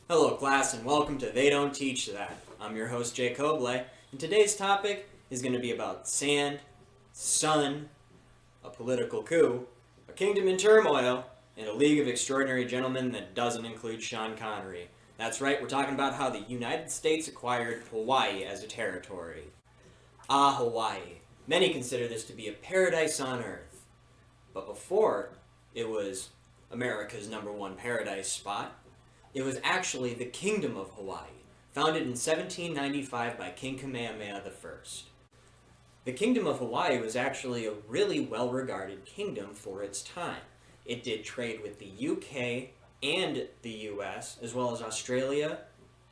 Hello class and welcome to They Don't Teach That. I'm your host Jay Cobley, and today's topic is going to be about sand, sun, a political coup, a kingdom in turmoil, and a league of extraordinary gentlemen that doesn't include Sean Connery. That's right, we're talking about how the United States acquired Hawaii as a territory. Hawaii. Many consider this to be a paradise on earth. But before it was America's #1 paradise spot, it was actually the Kingdom of Hawaii, founded in 1795 by King Kamehameha I. The Kingdom of Hawaii was actually a really well-regarded kingdom for its time. It did trade with the UK and the US, as well as Australia,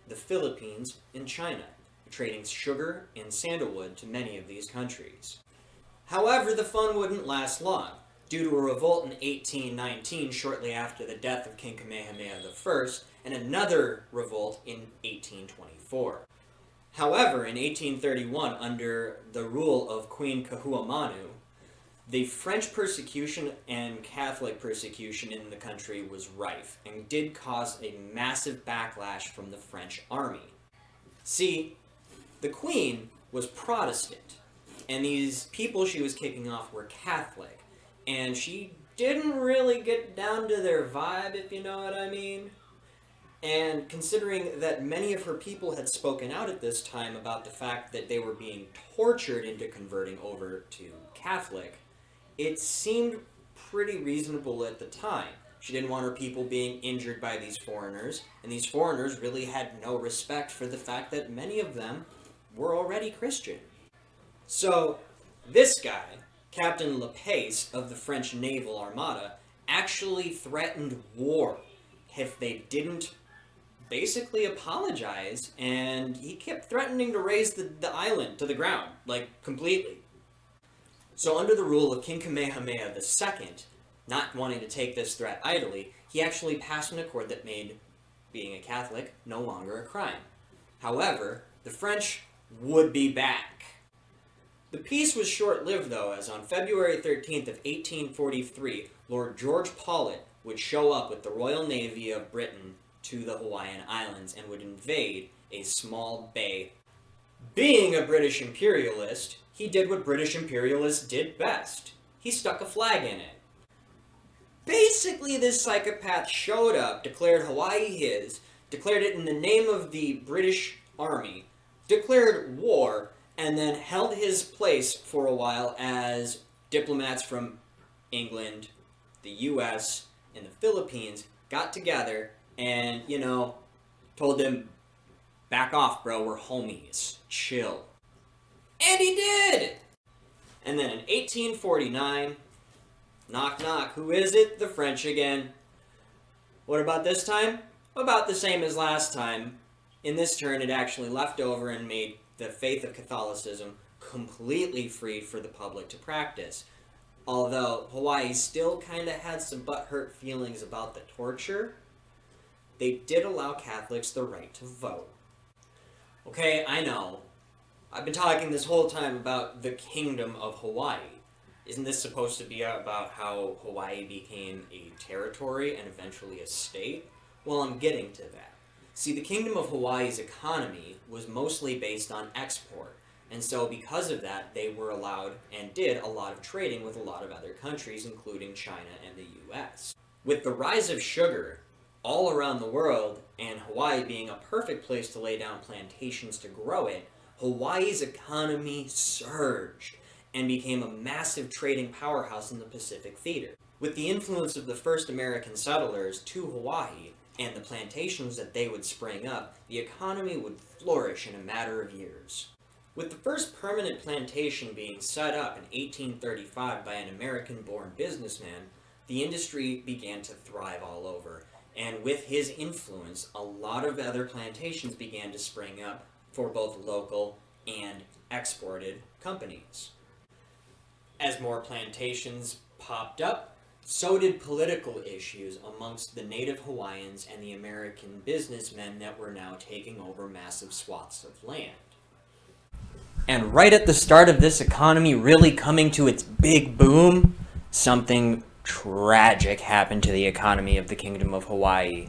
the Philippines, and China, trading sugar and sandalwood to many of these countries. However, the fun wouldn't last long. Due to a revolt in 1819, shortly after the death of King Kamehameha I, and another revolt in 1824. However, in 1831, under the rule of Queen Kahuamanu, the French persecution and Catholic persecution in the country was rife, and did cause a massive backlash from the French army. See, the Queen was Protestant, and these people she was kicking off were Catholic. And she didn't really get down to their vibe, if you know what I mean. And considering that many of her people had spoken out at this time about the fact that they were being tortured into converting over to Catholic, it seemed pretty reasonable at the time. She didn't want her people being injured by these foreigners, and these foreigners really had no respect for the fact that many of them were already Christian. So, this guy, Captain Lepace of the French Naval Armada, actually threatened war if they didn't basically apologize, and he kept threatening to raise the island to the ground, like, completely. So under the rule of King Kamehameha II, not wanting to take this threat idly, he actually passed an accord that made being a Catholic no longer a crime. However, the French would be back. The peace was short-lived, though, as on February 13th of 1843, Lord George Paulet would show up with the Royal Navy of Britain to the Hawaiian Islands and would invade a small bay. Being a British imperialist, he did what British imperialists did best. He stuck a flag in it. Basically, this psychopath showed up, declared Hawaii his, declared it in the name of the British Army, declared war, and then held his place for a while as diplomats from England, the US, and the Philippines got together and, told him, back off, bro, we're homies, chill. And he did! And then in 1849, knock knock, who is it? The French again. What about this time? About the same as last time. In this turn, it actually left over and made the faith of Catholicism completely free for the public to practice. Although Hawaii still kind of had some butthurt feelings about the torture, they did allow Catholics the right to vote. Okay, I know. I've been talking this whole time about the Kingdom of Hawaii. Isn't this supposed to be about how Hawaii became a territory and eventually a state? Well, I'm getting to that. See, the Kingdom of Hawaii's economy was mostly based on export, and so because of that, they were allowed and did a lot of trading with a lot of other countries, including China and the US. With the rise of sugar all around the world, and Hawaii being a perfect place to lay down plantations to grow it, Hawaii's economy surged and became a massive trading powerhouse in the Pacific theater. With the influence of the first American settlers to Hawaii, and the plantations that they would spring up, the economy would flourish in a matter of years. With the first permanent plantation being set up in 1835 by an American-born businessman, the industry began to thrive all over, and with his influence, a lot of other plantations began to spring up for both local and exported companies. As more plantations popped up, so did political issues amongst the native Hawaiians and the American businessmen that were now taking over massive swaths of land. And right at the start of this economy really coming to its big boom, something tragic happened to the economy of the Kingdom of Hawaii.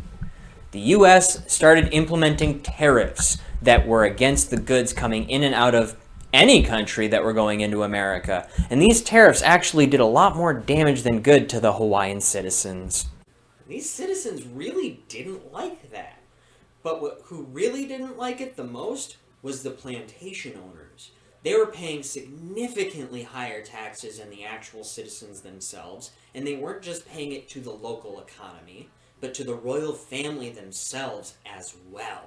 the U.S. started implementing tariffs that were against the goods coming in and out of any country that were going into America. And these tariffs actually did a lot more damage than good to the Hawaiian citizens. These citizens really didn't like that. But who really didn't like it the most was the plantation owners. They were paying significantly higher taxes than the actual citizens themselves, and they weren't just paying it to the local economy, but to the royal family themselves as well.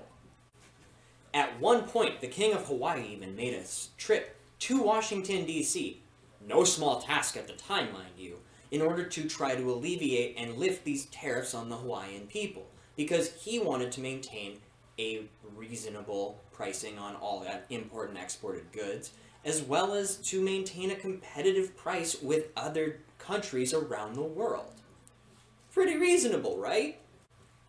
At one point, the King of Hawaii even made a trip to Washington, D.C., no small task at the time, mind you, in order to try to alleviate and lift these tariffs on the Hawaiian people, because he wanted to maintain a reasonable pricing on all that import and exported goods, as well as to maintain a competitive price with other countries around the world. Pretty reasonable, right?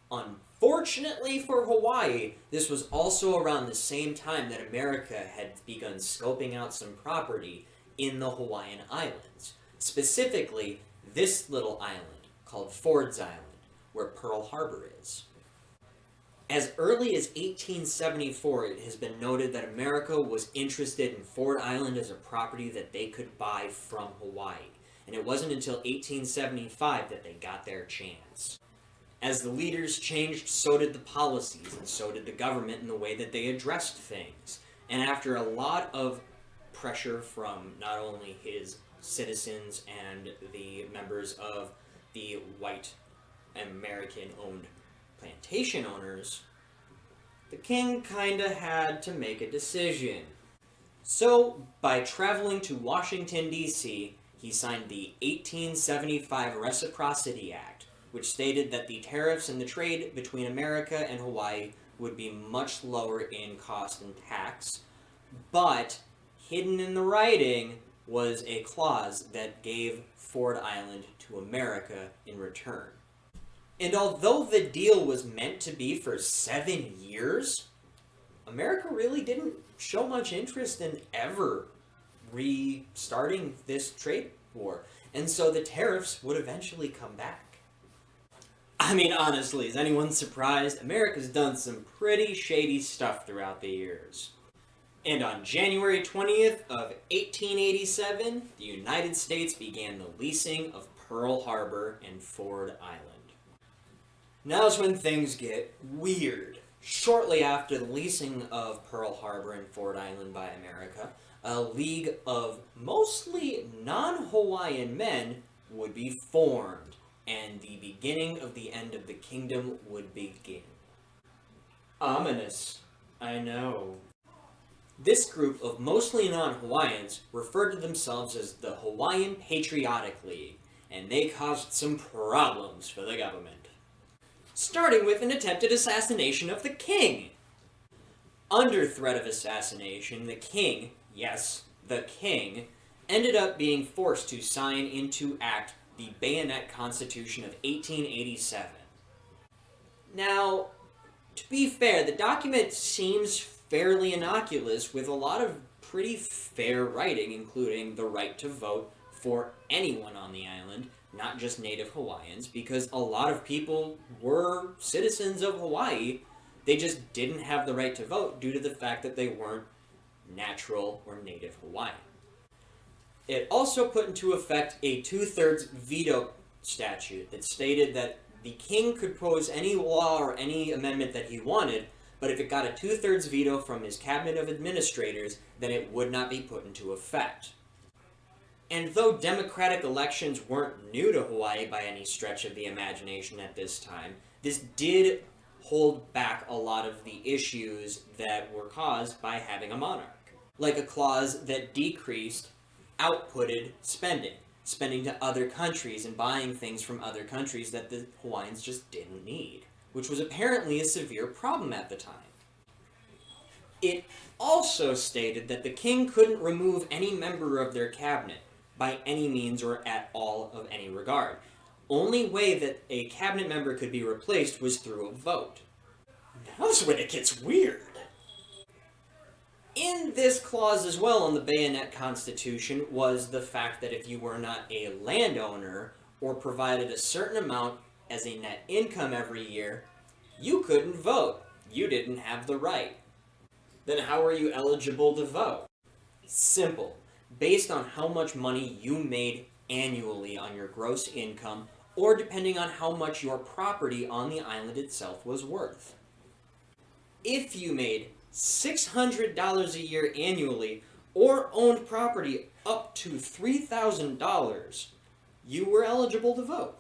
Unfortunately for Hawaii, this was also around the same time that America had begun scoping out some property in the Hawaiian Islands. Specifically, this little island called Ford's Island, where Pearl Harbor is. As early as 1874, it has been noted that America was interested in Ford Island as a property that they could buy from Hawaii. And it wasn't until 1875 that they got their chance. As the leaders changed, so did the policies, and so did the government in the way that they addressed things. And after a lot of pressure from not only his citizens and the members of the white American-owned plantation owners, the king kinda had to make a decision. So, by traveling to Washington, D.C., he signed the 1875 Reciprocity Act, which stated that the tariffs and the trade between America and Hawaii would be much lower in cost and tax, but hidden in the writing was a clause that gave Ford Island to America in return. And although the deal was meant to be for 7 years, America really didn't show much interest in ever restarting this trade war. And so the tariffs would eventually come back. I mean, honestly, is anyone surprised? America's done some pretty shady stuff throughout the years. And on January 20th of 1887, the United States began the leasing of Pearl Harbor and Ford Island. Now's when things get weird. Shortly after the leasing of Pearl Harbor and Ford Island by America, a league of mostly non-Hawaiian men would be formed, and the beginning of the end of the kingdom would begin. Ominous, I know. This group of mostly non-Hawaiians referred to themselves as the Hawaiian Patriotic League, and they caused some problems for the government. Starting with an attempted assassination of the king. Under threat of assassination, the king, yes, the king, ended up being forced to sign into act the Bayonet Constitution of 1887. Now, to be fair, the document seems fairly innocuous with a lot of pretty fair writing, including the right to vote for anyone on the island, not just native Hawaiians, because a lot of people were citizens of Hawaii. They just didn't have the right to vote due to the fact that they weren't natural or native Hawaiian. It also put into effect a 2/3 veto statute that stated that the king could propose any law or any amendment that he wanted, but if it got a 2/3 veto from his cabinet of administrators, then it would not be put into effect. And though democratic elections weren't new to Hawaii by any stretch of the imagination at this time, this did hold back a lot of the issues that were caused by having a monarch. Like a clause that decreased outputted spending to other countries and buying things from other countries that the Hawaiians just didn't need, which was apparently a severe problem at the time. It also stated that the king couldn't remove any member of their cabinet by any means or at all of any regard. Only way that a cabinet member could be replaced was through a vote. Now's when it gets weird. In this clause as well on the Bayonet Constitution was the fact that if you were not a landowner or provided a certain amount as a net income every year, You couldn't vote. You didn't have the right. Then how are you eligible to vote? Simple. Based on how much money you made annually on your gross income, or depending on how much your property on the island itself was worth. If you made $600 a year annually, or owned property up to $3,000, you were eligible to vote.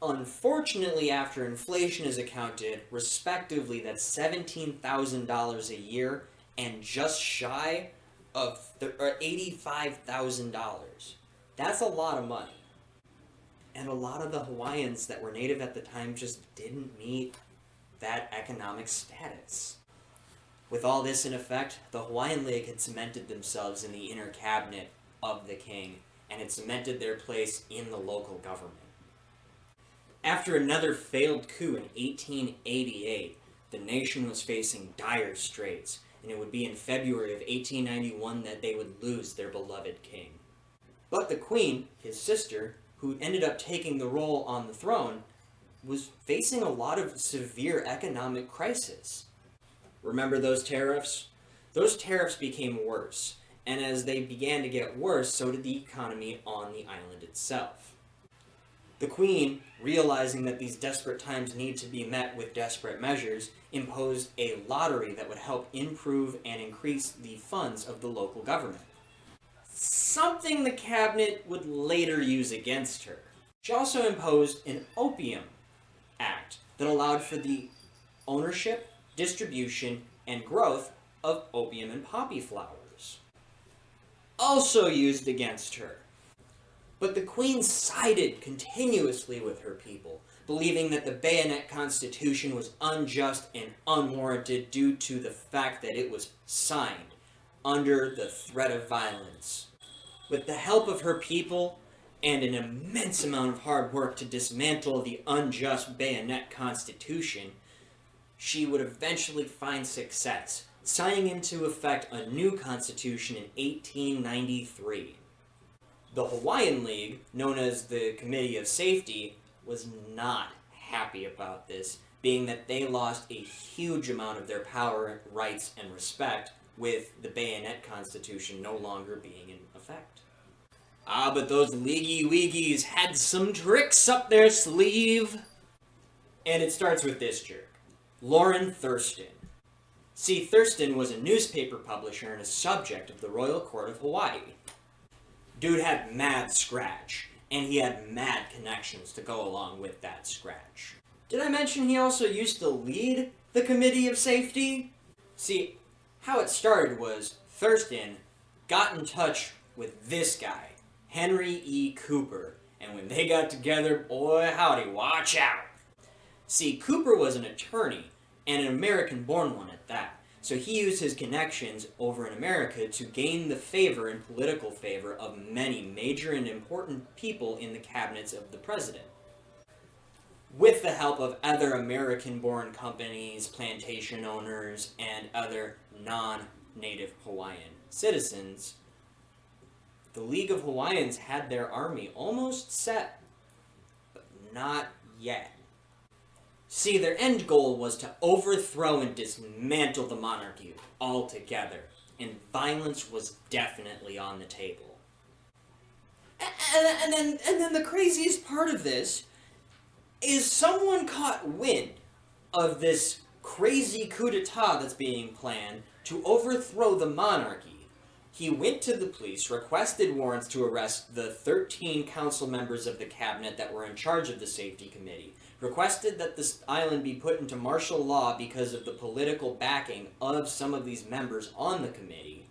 Unfortunately, after inflation is accounted, respectively, that's $17,000 a year and just shy of $85,000. That's a lot of money. And a lot of the Hawaiians that were native at the time just didn't meet that economic status. With all this in effect, the Hawaiian League had cemented themselves in the inner cabinet of the king, and had cemented their place in the local government. After another failed coup in 1888, the nation was facing dire straits, and it would be in February of 1891 that they would lose their beloved king. But the queen, his sister, who ended up taking the role on the throne, was facing a lot of severe economic crisis. Remember those tariffs? Those tariffs became worse, and as they began to get worse, so did the economy on the island itself. The queen, realizing that these desperate times need to be met with desperate measures, imposed a lottery that would help improve and increase the funds of the local government. Something the cabinet would later use against her. She also imposed an Opium Act that allowed for the ownership, distribution, and growth of opium and poppy flowers. Also used against her. But the queen sided continuously with her people, believing that the Bayonet Constitution was unjust and unwarranted due to the fact that it was signed under the threat of violence. With the help of her people and an immense amount of hard work to dismantle the unjust Bayonet Constitution, she would eventually find success, signing into effect a new constitution in 1893. The Hawaiian League, known as the Committee of Safety, was not happy about this, being that they lost a huge amount of their power, rights, and respect with the Bayonet Constitution no longer being in effect. But those leaguey-weegies had some tricks up their sleeve. And it starts with this jerk, Lauren Thurston. See, Thurston was a newspaper publisher and a subject of the Royal Court of Hawaii. Dude had mad scratch, and he had mad connections to go along with that scratch. Did I mention he also used to lead the Committee of Safety? See, how it started was Thurston got in touch with this guy, Henry E. Cooper, and when they got together, boy howdy, watch out. See, Cooper was an attorney, and an American-born one at that. So he used his connections over in America to gain the favor and political favor of many major and important people in the cabinets of the president. With the help of other American-born companies, plantation owners, and other non-native Hawaiian citizens, the League of Hawaiians had their army almost set, but not yet. See, their end goal was to overthrow and dismantle the monarchy altogether, and violence was definitely on the table. And then the craziest part of this is someone caught wind of this crazy coup d'etat that's being planned to overthrow the monarchy. He went to the police, requested warrants to arrest the 13 council members of the cabinet that were in charge of the safety committee, requested that this island be put into martial law because of the political backing of some of these members on the committee,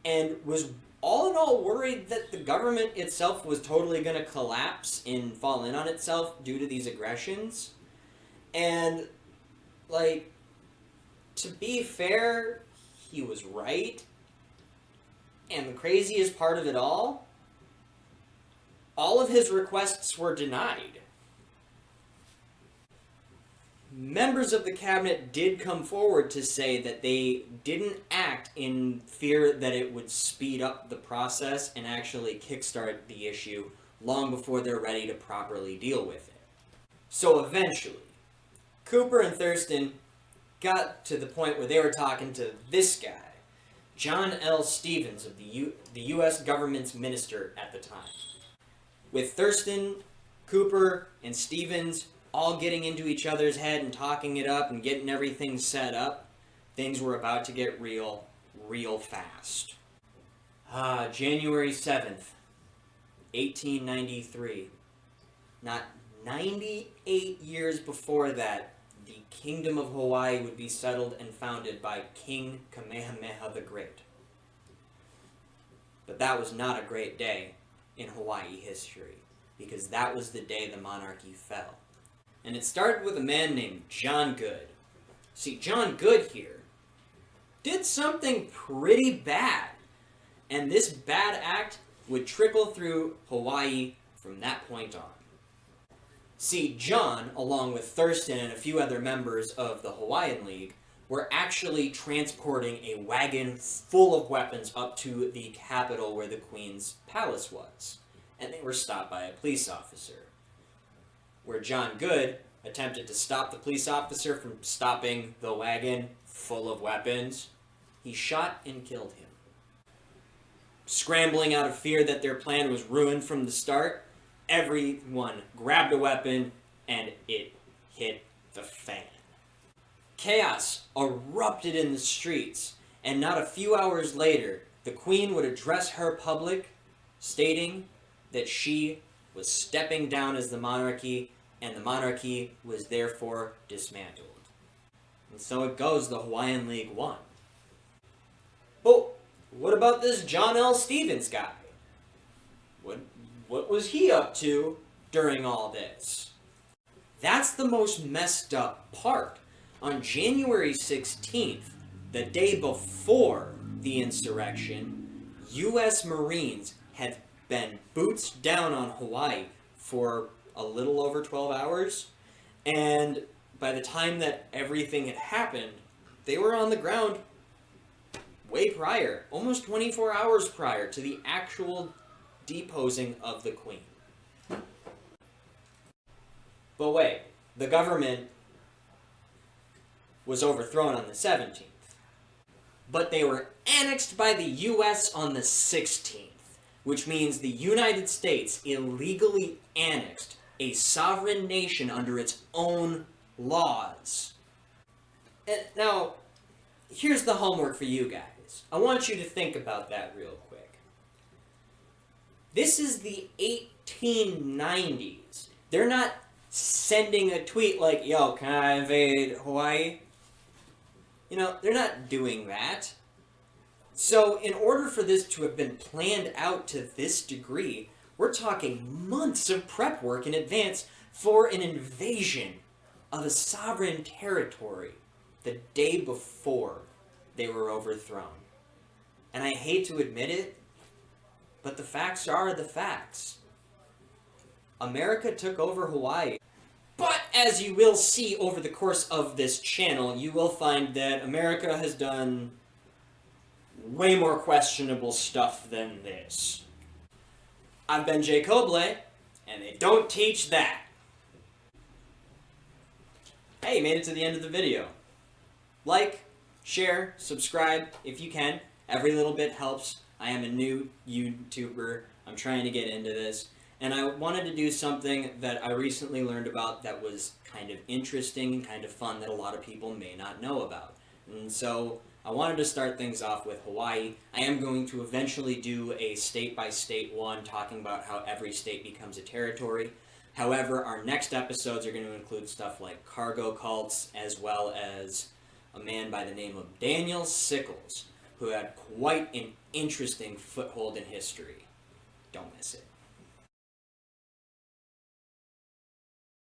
and was all in all worried that the government itself was totally going to collapse and fall in on itself due to these aggressions. And, to be fair, he was right. And the craziest part of it all of his requests were denied. Members of the cabinet did come forward to say that they didn't act in fear that it would speed up the process and actually kickstart the issue long before they're ready to properly deal with it. So eventually, Cooper and Thurston got to the point where they were talking to this guy, John L. Stevens, of the U.S. government's minister at the time. With Thurston, Cooper, and Stevens all getting into each other's head and talking it up and getting everything set up, things were about to get real fast. January 7th, 1893. Not 98 years before that, the Kingdom of Hawaii would be settled and founded by King Kamehameha the Great. But that was not a great day in Hawaii history, because that was the day the monarchy fell. And it started with a man named John Good. See, John Good here did something pretty bad, and this bad act would trickle through Hawaii from that point on. See, John, along with Thurston and a few other members of the Hawaiian League, were actually transporting a wagon full of weapons up to the capital where the Queen's palace was, and they were stopped by a police officer. Where John Good attempted to stop the police officer from stopping the wagon full of weapons, he shot and killed him. Scrambling out of fear that their plan was ruined from the start, everyone grabbed a weapon and it hit the fan. Chaos erupted in the streets, and not a few hours later, the Queen would address her public, stating that she was stepping down as the monarchy, and the monarchy was therefore dismantled. And so it goes, the Hawaiian League won. But what about this John L. Stevens guy? What was he up to during all this? That's the most messed up part. On January 16th, the day before the insurrection, U.S. Marines had been boots down on Hawaii for a little over 12 hours, and by the time that everything had happened, they were on the ground way prior, almost 24 hours prior to the actual deposing of the Queen. But wait, the government was overthrown on the 17th, but they were annexed by the U.S. on the 16th, which means the United States illegally annexed a sovereign nation under its own laws. And now, here's the homework for you guys. I want you to think about that real quick. This is the 1890s. They're not sending a tweet like, yo, can I invade Hawaii? You know, they're not doing that. So in order for this to have been planned out to this degree, we're talking months of prep work in advance for an invasion of a sovereign territory the day before they were overthrown. And I hate to admit it, but the facts are the facts. America took over Hawaii. But as you will see over the course of this channel, you will find that America has done way more questionable stuff than this. I've been Jay Cobley, and they don't teach that. Hey, you made it to the end of the video. Like, share, subscribe if you can. Every little bit helps. I am a new YouTuber. I'm trying to get into this. And I wanted to do something that I recently learned about that was kind of interesting and kind of fun that a lot of people may not know about. And so I wanted to start things off with Hawaii. I am going to eventually do a state-by-state one talking about how every state becomes a territory. However, our next episodes are going to include stuff like cargo cults, as well as a man by the name of Daniel Sickles, who had quite an interesting foothold in history. Don't miss it.